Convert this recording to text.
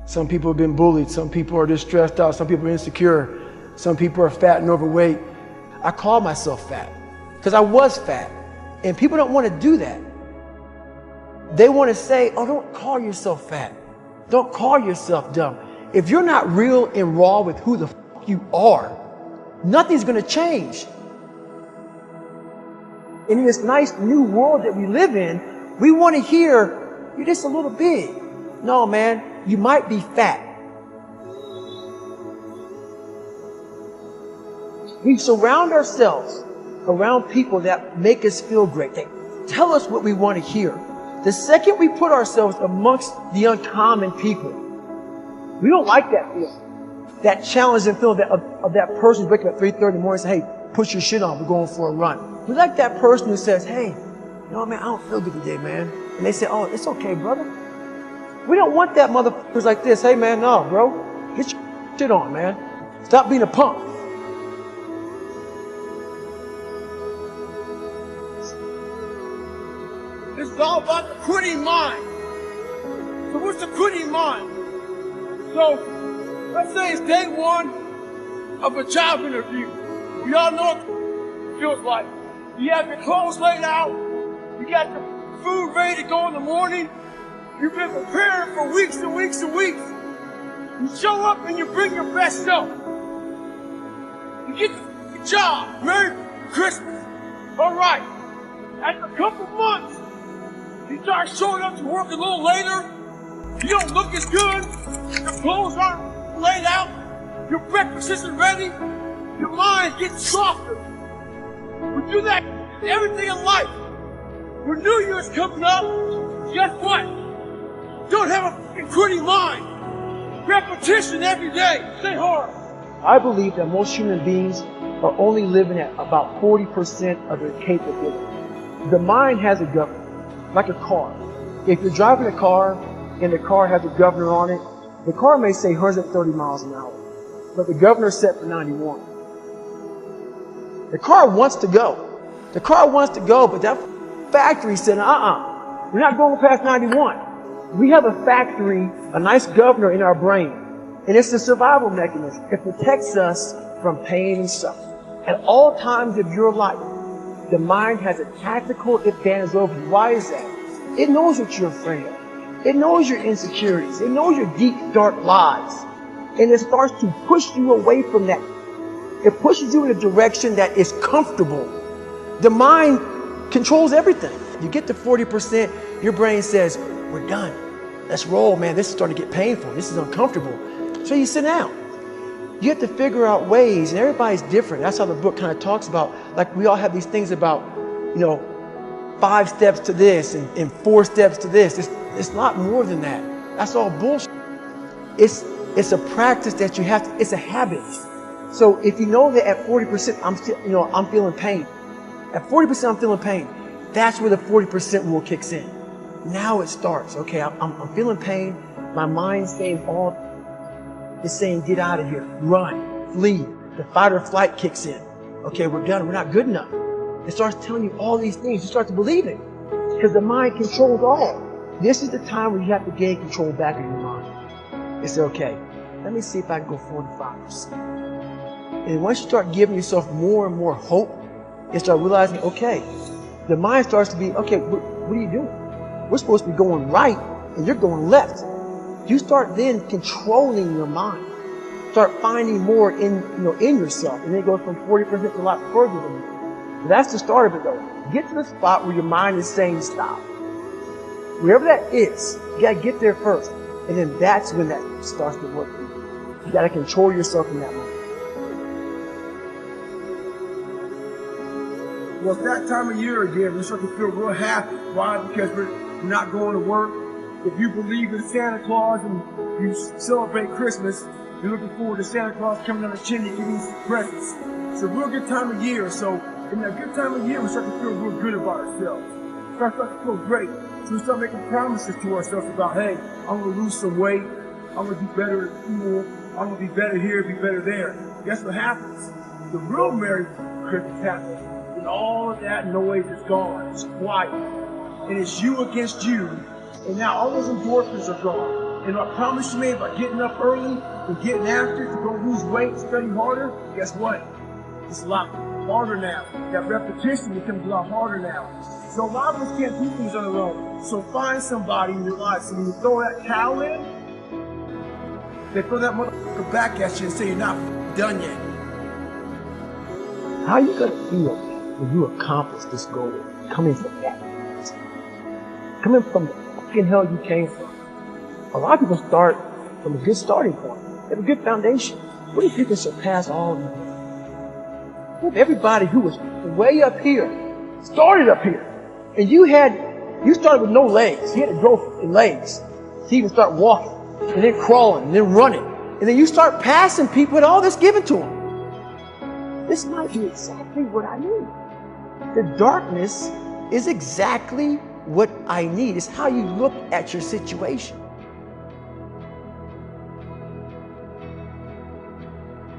Some people have been bullied. Some people are just stressed out. Some people are insecure. Some people are fat and overweight. I call myself fat because I was fat. And people don't want to do that. They want to say, oh, don't call yourself fat. Don't call yourself dumb. If you're not real and raw with who the fuck you are, nothing's going to change. In this nice new world that we live in, we want to hear, you're just a little big. No, man, you might be fat. We surround ourselves around people that make us feel great. They tell us what we want to hear. The second we put ourselves amongst the uncommon people, we don't like that feeling. That challenging feeling of that person waking up at 3:30 in the morning and say, hey, put your shit on, we're going for a run. We like that person who says, hey, you know, man, I don't feel good today, man. And they say, oh, it's okay, brother. We don't want that motherfuckers like this. Hey, man, no, bro. Get your shit on, man. Stop being a punk. This is all about the quitting mind. So what's the quitting mind? So let's say it's day one of a job interview. We all know what it feels like. You have your clothes laid out. You got the food ready to go in the morning. You've been preparing for weeks and weeks and weeks. You show up and you bring your best self. You get the job. Merry Christmas. All right. After a couple months, you start showing up to work a little later. You don't look as good. Your clothes aren't laid out. Your breakfast isn't ready. Your mind gets softer. We do that in everything in life. When New Year's coming up, guess what? Don't have a fucking quitting mind. Repetition every day. Stay hard. I believe that most human beings are only living at about 40% of their capability. The mind has a governor, like a car. If you're driving a car and the car has a governor on it, the car may say 130 miles an hour, but the governor's set for 91. The car wants to go. The car wants to go, but that factory said, we're not going past 91. We have a factory, a nice governor in our brain, and it's a survival mechanism. It protects us from pain and suffering. At all times of your life, the mind has a tactical advantage over you. Why is that? It knows what you're afraid of. It knows your insecurities. It knows your deep, dark lies. And it starts to push you away from that. It pushes you in a direction that is comfortable. The mind controls everything. You get to 40%, your brain says, we're done. Let's roll, man. This is starting to get painful. This is uncomfortable. So you sit down. You have to figure out ways, and everybody's different. That's how the book kind of talks about, like we all have these things about, 5 steps to this and 4 steps to this. It's not more than that. That's all bullshit. It's a practice that you have to, it's a habit. So if you know that at 40%, I'm feeling pain. At 40% I'm feeling pain. That's where the 40% rule kicks in. Now it starts. Okay, I'm feeling pain. My mind's saying it's saying get out of here, run, flee. The fight or flight kicks in. Okay, we're done. We're not good enough. It starts telling you all these things. You start to believe it because the mind controls all. This is the time where you have to gain control back in your mind. It's okay. Let me see if I can go 45%. And once you start giving yourself more and more hope, you start realizing, okay, the mind starts to be, okay, what are you doing? We're supposed to be going right, and you're going left. You start then controlling your mind. Start finding more in yourself, and then it goes from 40% to a lot further than that. But that's the start of it, though. Get to the spot where your mind is saying stop. Wherever that is, you gotta get there first, and then that's when that starts to work for you. You gotta control yourself in that moment. Well, it's that time of year again. We start to feel real happy. Why? Because we're not going to work. If you believe in Santa Claus and you celebrate Christmas, you're looking forward to Santa Claus coming down the chimney giving you some presents. It's a real good time of year. So in that good time of year, we start to feel real good about ourselves. We start to feel great. So we start making promises to ourselves about, hey, I'm going to lose some weight. I'm going to do better at school. I'm going to be better here, be better there. Guess what happens? The real Merry Christmas happens. And all of that noise is gone. It's quiet. And it's you against you. And now all those endorphins are gone. And I promise you, man, by getting up early and getting after it to go lose weight, study harder, guess what? It's a lot harder now. That repetition becomes a lot harder now. So a lot of us can't do things on our own. So find somebody in your life. So when you throw that towel in, they throw that motherfucker back at you and say you're not done yet. How are you going to feel when you accomplish this goal? Coming from that. Coming from the fucking hell you came from. A lot of people start from a good starting point. They have a good foundation. What if you can surpass all of them? What if everybody who was way up here started up here? And you started with no legs. You had to grow legs to even start walking, and then crawling, and then running. And then you start passing people with all this given to them. This might be exactly what I need. The darkness is exactly what I need. It's how you look at your situation.